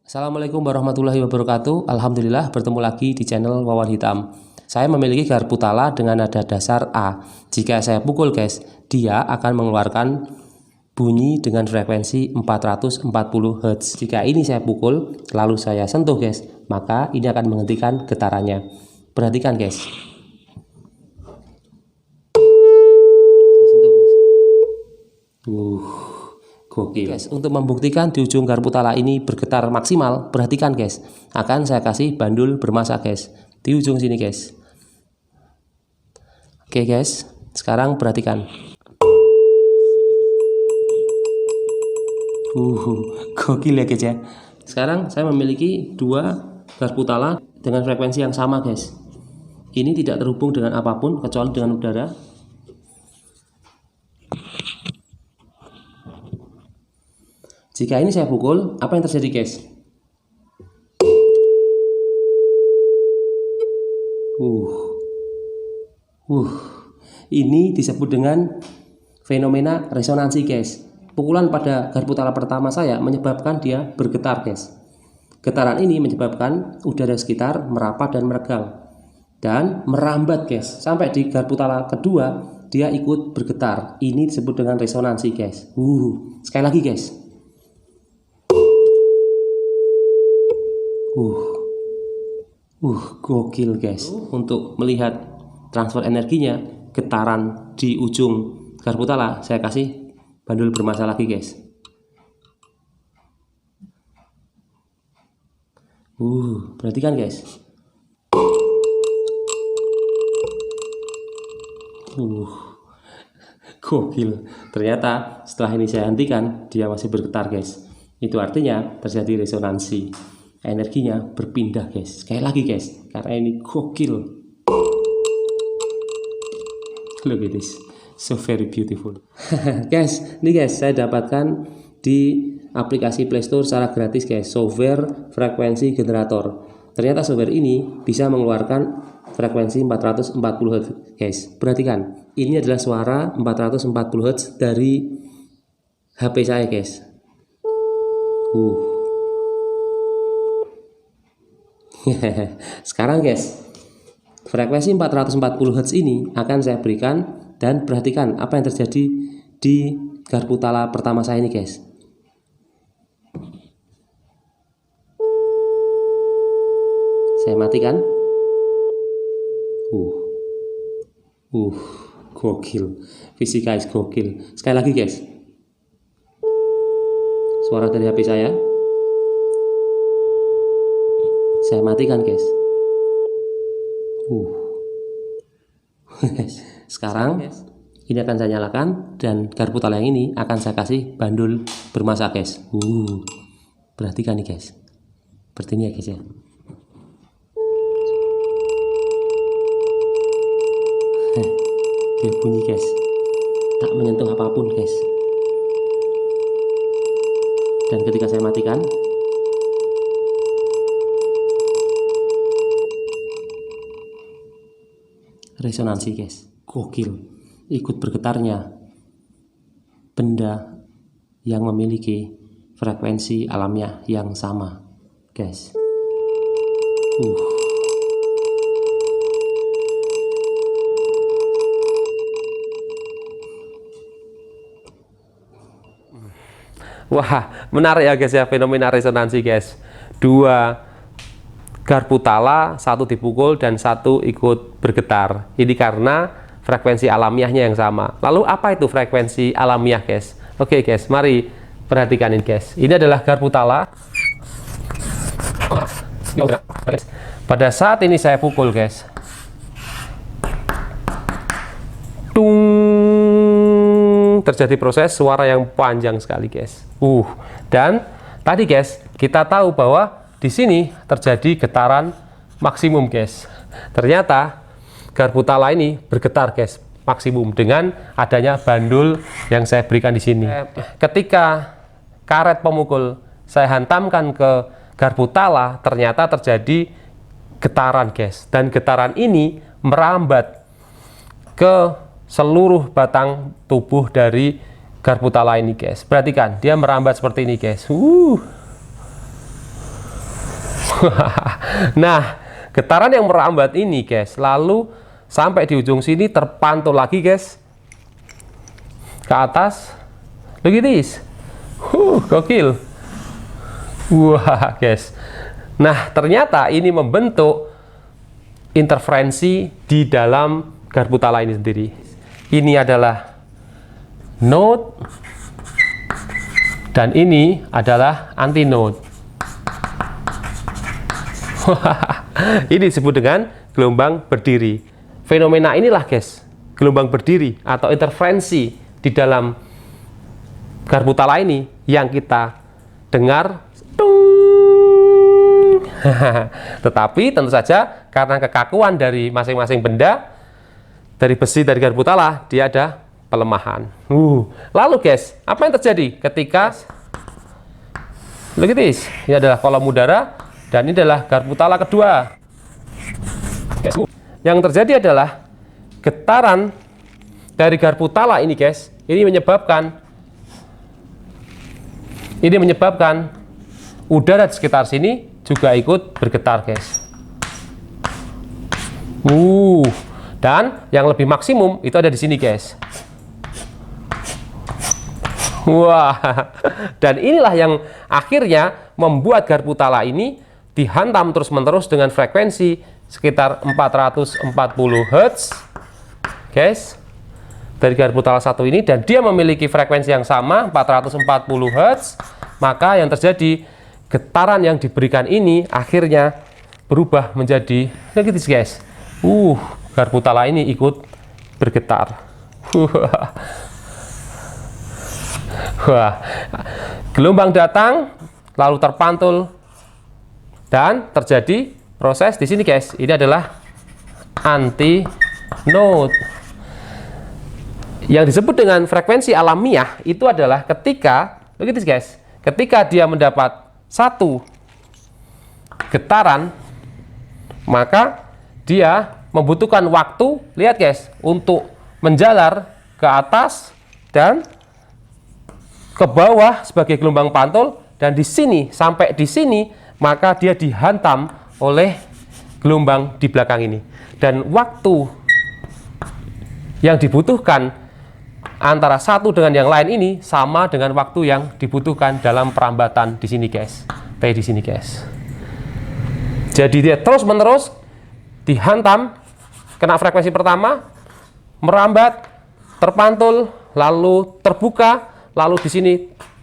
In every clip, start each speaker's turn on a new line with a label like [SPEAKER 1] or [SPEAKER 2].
[SPEAKER 1] Assalamualaikum warahmatullahi wabarakatuh. Alhamdulillah bertemu lagi di channel Wawan Hitam. Saya memiliki garpu tala dengan nada dasar A. Jika saya pukul guys, dia akan mengeluarkan bunyi dengan frekuensi 440 Hz. Jika ini saya pukul lalu saya sentuh guys, maka ini akan menghentikan getarannya. Perhatikan guys. Saya sentuh guys. Gokil guys. Untuk membuktikan di ujung garpu tala ini bergetar maksimal, perhatikan guys, akan saya kasih bandul bermasa guys di ujung sini guys. Oke guys, sekarang perhatikan. Gokil ya guys ya. Sekarang saya memiliki dua garpu tala dengan frekuensi yang sama guys. Ini tidak terhubung dengan apapun kecuali dengan udara. Jika ini saya pukul, apa yang terjadi guys? Ini disebut dengan fenomena resonansi guys. Pukulan pada garpu tala pertama saya menyebabkan dia bergetar guys. Getaran ini menyebabkan udara sekitar merapat dan meregang dan merambat guys. Sampai di garpu tala kedua dia ikut bergetar. Ini disebut dengan resonansi guys. Sekali lagi guys. Gokil guys. Untuk melihat transfer energinya, getaran di ujung garpu tala, saya kasih bandul bermasa lagi guys. Perhatikan guys. Gokil. Ternyata setelah ini saya hentikan, dia masih bergetar guys. Itu artinya terjadi resonansi. Energinya berpindah guys. Sekali lagi guys, karena ini gokil. Look at this, so very beautiful. Guys, ini guys saya dapatkan di aplikasi Play Store secara gratis guys, software frekuensi generator. Ternyata software ini bisa mengeluarkan frekuensi 440 Hz guys. Perhatikan, ini adalah suara 440 Hz dari HP saya guys. Sekarang guys, frekuensi 440 Hz ini akan saya berikan dan perhatikan apa yang terjadi di garpu tala pertama saya ini guys. Saya matikan. Gokil. Fisika is gokil. Sekali lagi guys. Suara dari HP saya. Saya matikan guys. Sekarang ini akan saya nyalakan dan garpu tala yang ini akan saya kasih bandul bermasa guys. Perhatikan nih guys. Seperti ini ya guys ya. Dia bunyi guys. Tak menyentuh apapun guys. Dan ketika saya matikan, resonansi guys, gokil. Ikut bergetarnya benda yang memiliki frekuensi alamiah yang sama guys. Wah, menarik ya guys ya, fenomena resonansi guys. Dua garpu tala, satu dipukul dan satu ikut bergetar. Ini karena frekuensi alamiahnya yang sama. Lalu apa itu frekuensi alamiah guys? Oke guys, mari perhatikan ini guys. Ini adalah garpu tala. Pada saat ini saya pukul guys, terjadi proses suara yang panjang sekali guys. Dan tadi guys kita tahu bahwa di sini terjadi getaran maksimum guys. Ternyata garpu tala ini bergetar guys maksimum dengan adanya bandul yang saya berikan di sini. Ketika karet pemukul saya hantamkan ke garpu tala, ternyata terjadi getaran guys. Dan getaran ini merambat ke seluruh batang tubuh dari garpu tala ini guys. Perhatikan, dia merambat seperti ini guys. Nah, getaran yang merambat ini guys, lalu sampai di ujung sini terpantul lagi guys ke atas. Look at this. Gokil. Wah guys. Nah, ternyata ini membentuk interferensi di dalam garpu tala ini sendiri. Ini adalah node dan ini adalah antinode. Ini disebut dengan gelombang berdiri. Fenomena inilah guys, gelombang berdiri atau interferensi di dalam garpu tala ini yang kita dengar. Tetapi tentu saja karena kekakuan dari masing-masing benda, dari besi, dari garpu tala, dia ada pelemahan. Lalu guys, apa yang terjadi ketika look at this, ini adalah kolom udara dan ini adalah garpu tala kedua. Yang terjadi adalah getaran dari garpu tala ini guys, ini menyebabkan udara di sekitar sini juga ikut bergetar guys. Dan yang lebih maksimum itu ada di sini guys. Wah, dan inilah yang akhirnya membuat garpu tala ini dihantam terus-menerus dengan frekuensi sekitar 440 Hz guys, dari garpu tala satu ini, dan dia memiliki frekuensi yang sama 440 Hz. Maka yang terjadi, getaran yang diberikan ini akhirnya berubah menjadi begitu guys. Garpu tala ini ikut bergetar. Wah, gelombang datang lalu terpantul dan terjadi proses di sini guys. Ini adalah antinode. Yang disebut dengan frekuensi alamiah itu adalah ketika begitu guys, ketika dia mendapat satu getaran, maka dia membutuhkan waktu, lihat guys, untuk menjalar ke atas dan ke bawah sebagai gelombang pantul, dan di sini sampai di sini maka dia dihantam oleh gelombang di belakang ini, dan waktu yang dibutuhkan antara satu dengan yang lain ini sama dengan waktu yang dibutuhkan dalam perambatan di sini guys, T di sini guys. Jadi dia terus menerus dihantam, kena frekuensi pertama, merambat, terpantul, lalu terbuka. Lalu di sini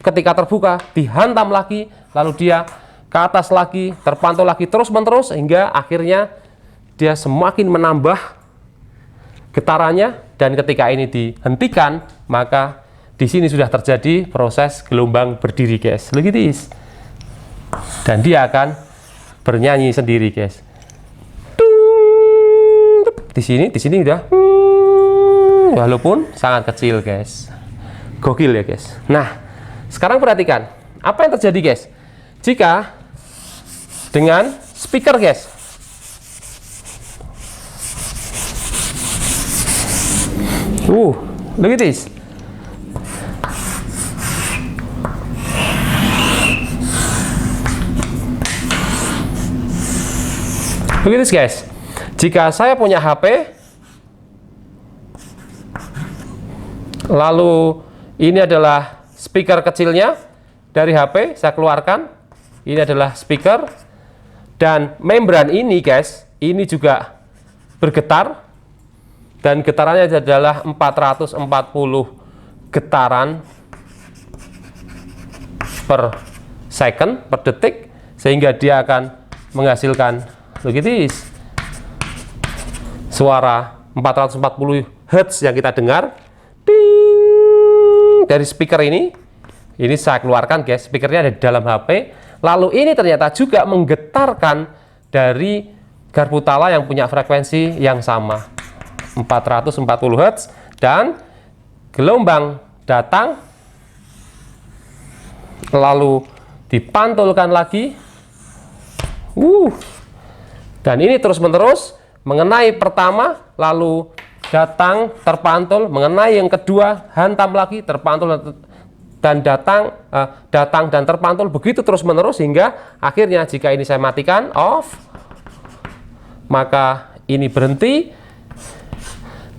[SPEAKER 1] ketika terbuka dihantam lagi, lalu dia ke atas lagi, terpantul lagi, terus-menerus hingga akhirnya dia semakin menambah getarannya, dan ketika ini dihentikan maka di sini sudah terjadi proses gelombang berdiri guys. Look at this. Dan dia akan bernyanyi sendiri guys. Di sini udah walaupun sangat kecil guys. Gokil ya guys. Nah, sekarang perhatikan apa yang terjadi guys jika dengan speaker guys. Look at this. Look at this guys. Jika saya punya HP, lalu ini adalah speaker kecilnya dari HP, saya keluarkan. Ini adalah speaker, dan membran ini guys, ini juga bergetar, dan getarannya adalah 440 getaran per second, per detik, sehingga dia akan menghasilkan begitu suara 440 Hz yang kita dengar. Dari speaker ini saya keluarkan guys, speakernya ada di dalam HP. Lalu ini ternyata juga menggetarkan dari garpu tala yang punya frekuensi yang sama 440 Hz, dan gelombang datang lalu dipantulkan lagi, dan ini terus-menerus mengenai pertama, lalu datang, terpantul, mengenai yang kedua, hantam lagi, terpantul, dan datang dan terpantul begitu terus-menerus, hingga akhirnya jika ini saya matikan off, maka ini berhenti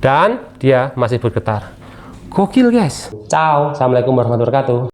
[SPEAKER 1] dan dia masih bergetar. Gokil guys. Ciao, assalamualaikum warahmatullahi wabarakatuh.